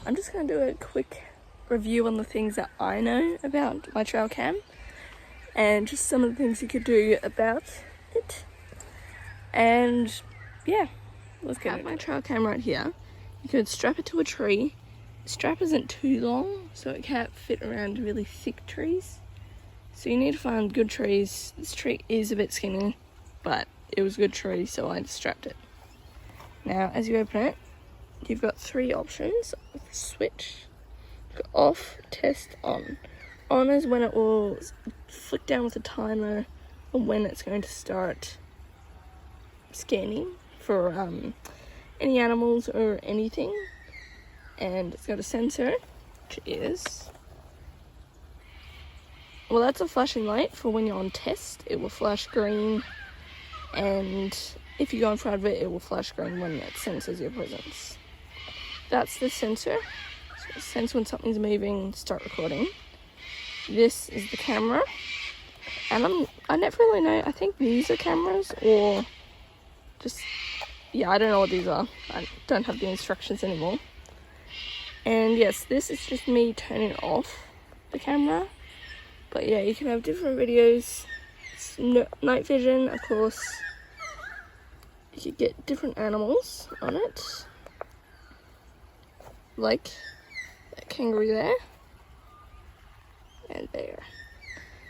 I'm just going to do a quick review on the things that I know about my trail cam and just some of the things you could do about it. And yeah, let's get my trail cam right here. You could strap it to a tree. The strap isn't too long, so it can't fit around really thick trees. So you need to find good trees. This tree is a bit skinny, but it was a good tree, so I just strapped it. Now, as you open it, you've got three options with the switch. You've got off, test, on. On is when it will flick down with a timer on when it's going to start scanning for any animals or anything. And it's got a sensor, which is, well, that's a flashing light for when you're on test. It will flash green, and if you go in front of it, it will flash green when it senses your presence. That's the sensor. So it sense when something's moving, start recording. This is the camera, and I never really know, I think these are cameras, or just, yeah, I don't know what these are. I don't have the instructions anymore. And yes, this is just me turning off the camera. But yeah, you can have different videos. It's night vision, of course. You could get different animals on it. Like that kangaroo there. And there.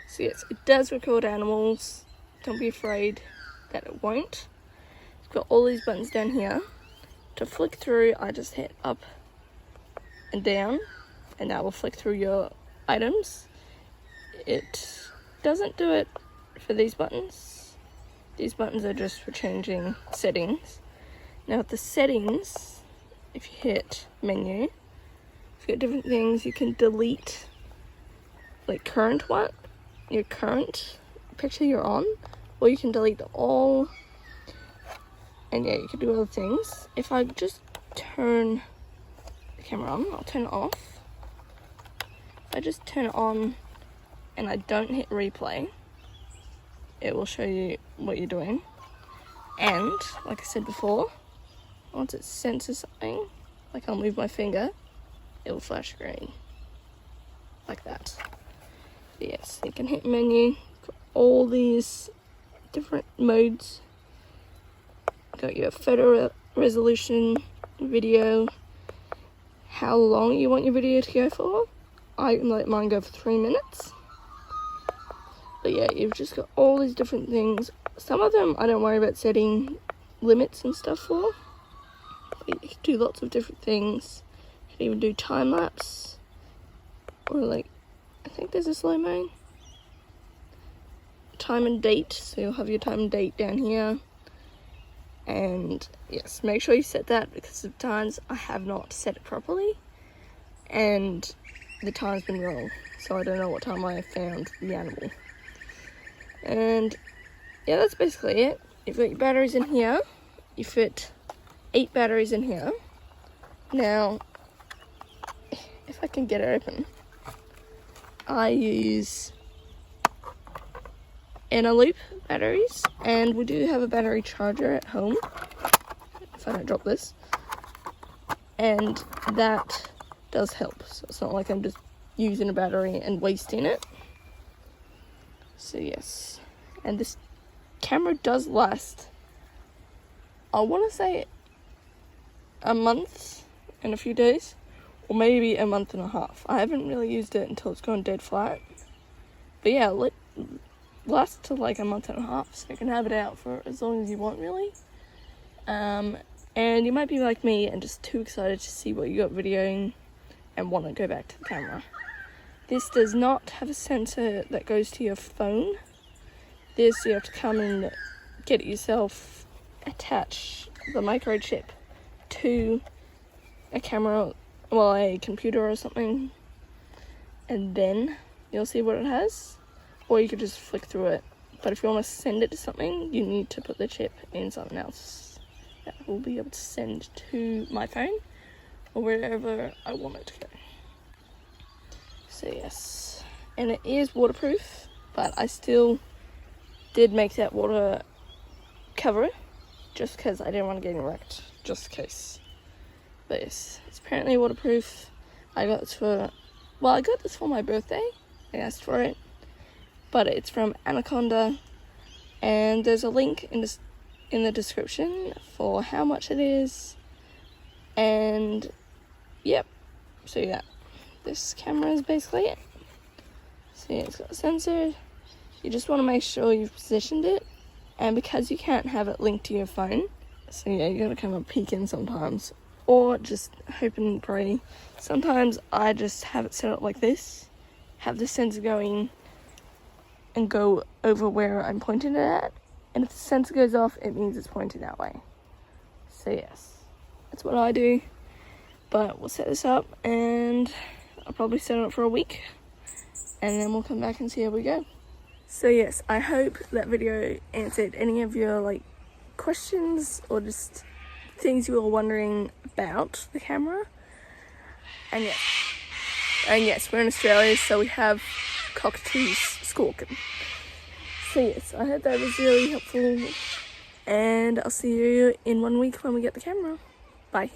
So yes, it does record animals. Don't be afraid that it won't. It's got all these buttons down here. To flick through, I just hit up and down, and that will flick through your items. It doesn't do it for these buttons. These buttons are just for changing settings. Now with the settings, if you hit menu, you've got different things. You can delete like current one, your current picture you're on, or you can delete all, and yeah, you can do other things. If I just turn the camera on, I'll turn it off. If I just turn it on and I don't hit replay, it will show you what you're doing. And like I said before, once it senses something, like I'll move my finger, it will flash green like that. Yes, you can hit menu, got all these different modes. Got your photo resolution, video, how long you want your video to go for. I let mine go for 3 minutes. But yeah, you've just got all these different things. Some of them I don't worry about setting limits and stuff for. But you can do lots of different things. You can even do time lapse, or like, I think there's a slow mo. Time and date, so you'll have your time and date down here. And yes, make sure you set that, because sometimes I have not set it properly and the time's been wrong, so I don't know what time I found the animal. And yeah, that's basically it. You've got your batteries in here. You fit 8 batteries in here. Now, if I can get it open, I use Eneloop batteries, and we do have a battery charger at home, if I don't drop this, and that does help. So it's not like I'm just using a battery and wasting it. So yes, and this camera does last, I want to say, a month and a few days, or maybe a month and a half. I haven't really used it until it's gone dead flat, but yeah, lasts to like a month and a half, so you can have it out for as long as you want, really. And you might be like me and just too excited to see what you got videoing and want to go back to the camera. This does not have a sensor that goes to your phone. This, you have to come and get it yourself, attach the microchip to a camera, well, a computer or something, and then you'll see what it has. Or you could just flick through it. But if you want to send it to something, you need to put the chip in something else that will be able to send to my phone or wherever I want it to go. So yes, and it is waterproof, but I still did make that water cover just because I didn't want to get wrecked, just in case. this. It's apparently waterproof. I got this for my birthday. I asked for it, but it's from Anaconda, and there's a link in the description for how much it is. And yep, so yeah, this camera is basically it. So yeah, it's got a sensor. You just want to make sure you've positioned it, and because you can't have it linked to your phone, so yeah, you gotta come up peeking sometimes, or just hope and pray. Sometimes I just have it set up like this, have the sensor going and go over where I'm pointing it at, and if the sensor goes off, it means it's pointing that way. So yes, that's what I do. But we'll set this up, and I'll probably set it up for a week, and then we'll come back and see how we go. So yes, I hope that video answered any of your questions or just things you were wondering about the camera. And yes, we're in Australia, so we have cockatoos squawking. So yes, I hope that was really helpful, and I'll see you in 1 week when we get the camera. Bye.